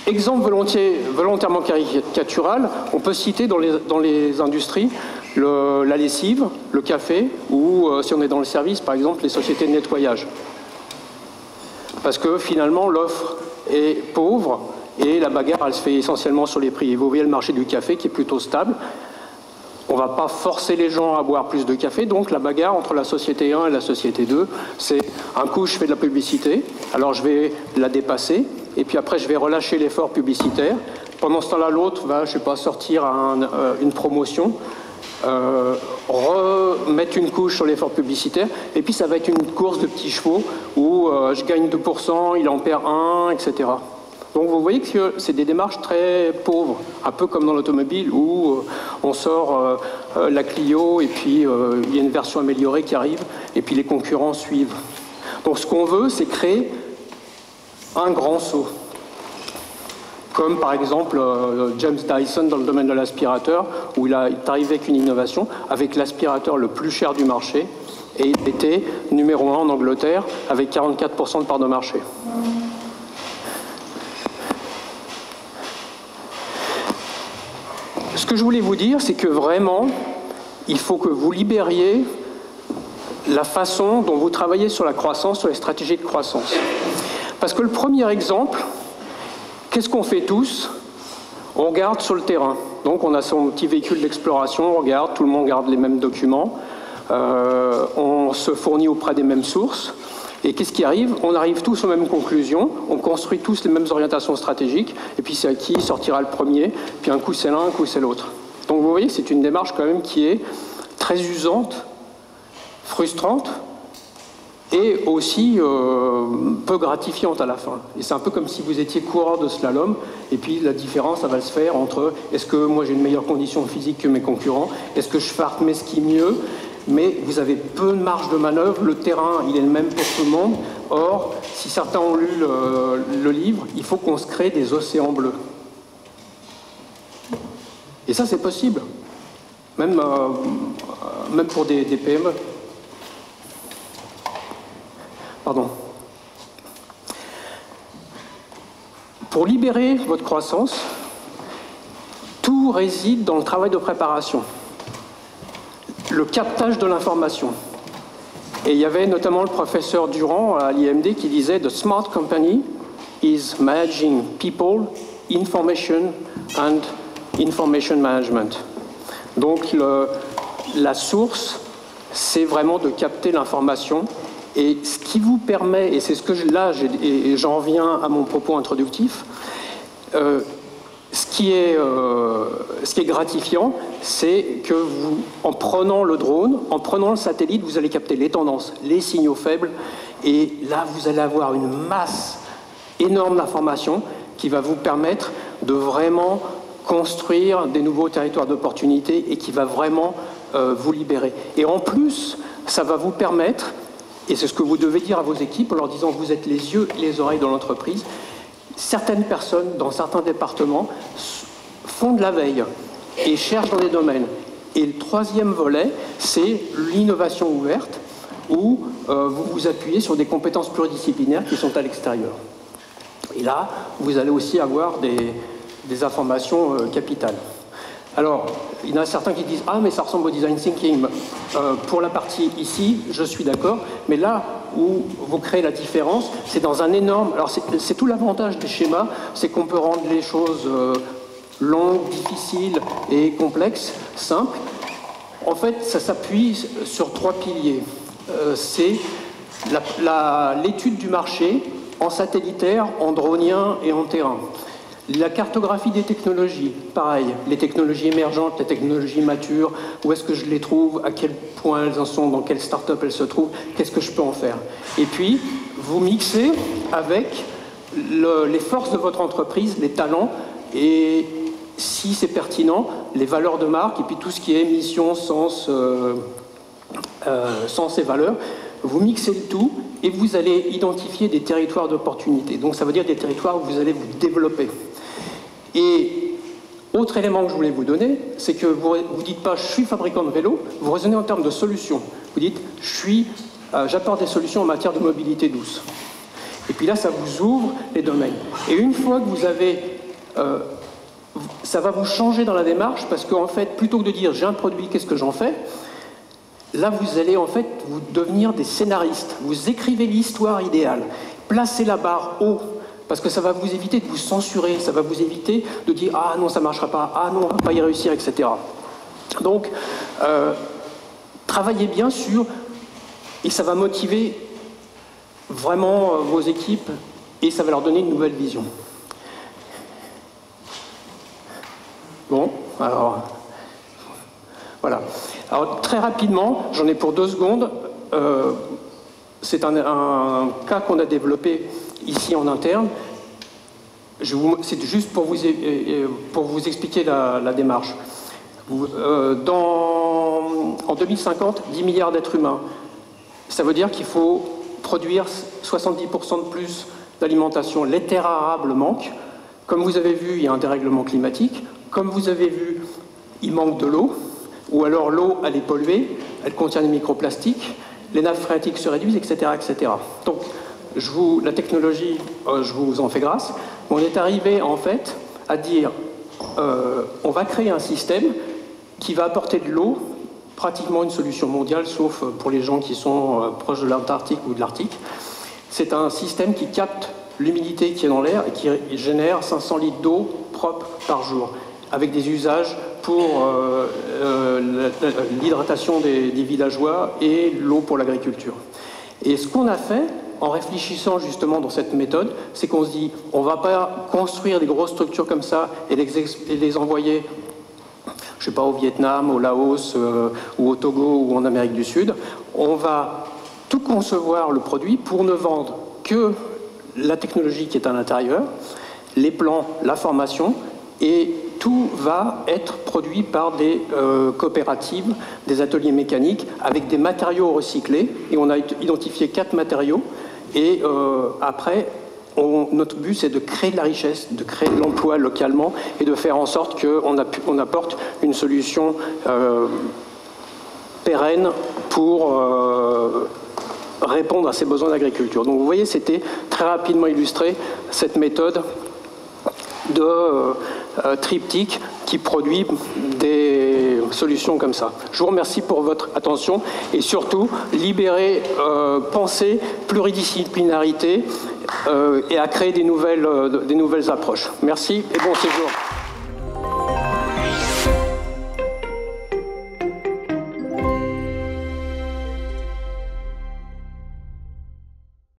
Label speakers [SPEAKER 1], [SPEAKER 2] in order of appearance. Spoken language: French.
[SPEAKER 1] Exemple volontairement caricatural, on peut citer dans les industries la lessive, le café, ou si on est dans le service, par exemple, les sociétés de nettoyage. Parce que finalement, l'offre est pauvre et la bagarre, elle se fait essentiellement sur les prix. Et vous voyez le marché du café qui est plutôt stable. On ne va pas forcer les gens à boire plus de café, donc la bagarre entre la société 1 et la société 2, c'est un coup je fais de la publicité, alors je vais la dépasser, et puis après je vais relâcher l'effort publicitaire. Pendant ce temps-là, l'autre va, je sais pas, sortir une promotion, remettre une couche sur l'effort publicitaire, et puis ça va être une course de petits chevaux où je gagne 2%, il en perd 1, etc. Donc vous voyez que c'est des démarches très pauvres, un peu comme dans l'automobile où on sort la Clio et puis il y a une version améliorée qui arrive et puis les concurrents suivent. Donc ce qu'on veut, c'est créer un grand saut. Comme par exemple James Dyson dans le domaine de l'aspirateur, où il est arrivé avec une innovation, avec l'aspirateur le plus cher du marché, et il était numéro 1 en Angleterre avec 44% de part de marché. Ce que je voulais vous dire, c'est que vraiment, il faut que vous libériez la façon dont vous travaillez sur la croissance, sur les stratégies de croissance. Parce que le premier exemple, qu'est-ce qu'on fait tous? On regarde sur le terrain. Donc on a son petit véhicule d'exploration, on regarde, tout le monde garde les mêmes documents, on se fournit auprès des mêmes sources. Et qu'est-ce qui arrive? On arrive tous aux mêmes conclusions, on construit tous les mêmes orientations stratégiques, et puis c'est à qui sortira le premier, puis un coup c'est l'un, un coup c'est l'autre. Donc vous voyez, c'est une démarche quand même qui est très usante, frustrante, et aussi peu gratifiante à la fin. Et c'est un peu comme si vous étiez coureur de slalom, et puis la différence, ça va se faire entre est-ce que moi j'ai une meilleure condition physique que mes concurrents, est-ce que je farte mes skis mieux, mais vous avez peu de marge de manœuvre, le terrain il est le même pour tout le monde. Or, si certains ont lu le livre, il faut qu'on se crée des océans bleus. Et ça c'est possible, même pour des PME. Pardon. Pour libérer votre croissance, tout réside dans le travail de préparation. Le captage de l'information. Et il y avait notamment le professeur Durand à l'IMD qui disait « The smart company is managing people, information and information management ». Donc la source, c'est vraiment de capter l'information. Et ce qui vous permet, et c'est ce que j'en viens à mon propos introductif, ce qui est gratifiant, c'est que vous, en prenant le drone, en prenant le satellite, vous allez capter les tendances, les signaux faibles, et là, vous allez avoir une masse énorme d'informations qui va vous permettre de vraiment construire des nouveaux territoires d'opportunité et qui va vraiment vous libérer. Et en plus, ça va vous permettre, et c'est ce que vous devez dire à vos équipes en leur disant que vous êtes les yeux et les oreilles de l'entreprise. Certaines personnes, dans certains départements, font de la veille et cherchent dans des domaines. Et le troisième volet, c'est l'innovation ouverte, où vous vous appuyez sur des compétences pluridisciplinaires qui sont à l'extérieur. Et là, vous allez aussi avoir des informations capitales. Alors, il y en a certains qui disent « Ah, mais ça ressemble au design thinking ». Pour la partie ici, je suis d'accord, mais là où vous créez la différence, c'est dans un énorme... Alors, c'est tout l'avantage des schémas, c'est qu'on peut rendre les choses longues, difficiles et complexes, simples. En fait, ça s'appuie sur 3 piliers. C'est l'étude du marché en satellitaire, en dronien et en terrain. La cartographie des technologies, pareil, les technologies émergentes, les technologies matures, où est-ce que je les trouve, à quel point elles en sont, dans quelle start-up elles se trouvent, qu'est-ce que je peux en faire. Et puis, vous mixez avec les forces de votre entreprise, les talents, et si c'est pertinent, les valeurs de marque, et puis tout ce qui est mission, sens et valeurs. Vous mixez le tout, et vous allez identifier des territoires d'opportunité. Donc ça veut dire des territoires où vous allez vous développer. Et autre élément que je voulais vous donner, c'est que vous ne dites pas « je suis fabricant de vélo », vous raisonnez en termes de solutions. Vous dites « j'apporte des solutions en matière de mobilité douce ». Et puis là, ça vous ouvre les domaines. Et une fois que vous avez ça va vous changer dans la démarche parce qu'en fait, plutôt que de dire j'ai un produit, qu'est-ce que j'en fais? Là, vous allez en fait vous devenir des scénaristes. Vous écrivez l'histoire idéale. Placez la barre haut parce que ça va vous éviter de vous censurer. Ça va vous éviter de dire ah non, ça ne marchera pas, ah non, on ne va pas y réussir, etc. Donc, travaillez bien sur, et ça va motiver vraiment vos équipes et ça va leur donner une nouvelle vision. Bon, alors, voilà. Alors, très rapidement, j'en ai pour 2 secondes, c'est un cas qu'on a développé ici en interne. C'est juste pour vous expliquer la démarche. En 2050, 10 milliards d'êtres humains. Ça veut dire qu'il faut produire 70% de plus d'alimentation. Les terres arables manquent. Comme vous avez vu, il y a un dérèglement climatique. Comme vous avez vu, il manque de l'eau. Ou alors l'eau, elle est polluée, elle contient des microplastiques, les nappes phréatiques se réduisent, etc. etc. Donc, la technologie, je vous en fais grâce. On est arrivé, en fait, à dire on va créer un système qui va apporter de l'eau, pratiquement une solution mondiale, sauf pour les gens qui sont proches de l'Antarctique ou de l'Arctique. C'est un système qui capte l'humidité qui est dans l'air et qui génère 500 litres d'eau propre par jour, avec des usages pour l'hydratation des villageois et l'eau pour l'agriculture. Et ce qu'on a fait, en réfléchissant justement dans cette méthode, c'est qu'on se dit, on ne va pas construire des grosses structures comme ça et les envoyer, je ne sais pas, au Vietnam, au Laos ou au Togo ou en Amérique du Sud. On va tout concevoir le produit pour ne vendre que la technologie qui est à l'intérieur, les plans, la formation, et tout va être produit par des coopératives, des ateliers mécaniques avec des matériaux recyclés. Et on a identifié 4 matériaux. Et après, notre but, c'est de créer de la richesse, de créer de l'emploi localement et de faire en sorte qu'on apporte une solution pérenne pour répondre à ces besoins d'agriculture. Donc vous voyez, c'était très rapidement illustré cette méthode de triptyque qui produit des solutions comme ça. Je vous remercie pour votre attention et surtout, libérer, penser pluridisciplinarité et à créer des nouvelles approches. Merci et bon séjour.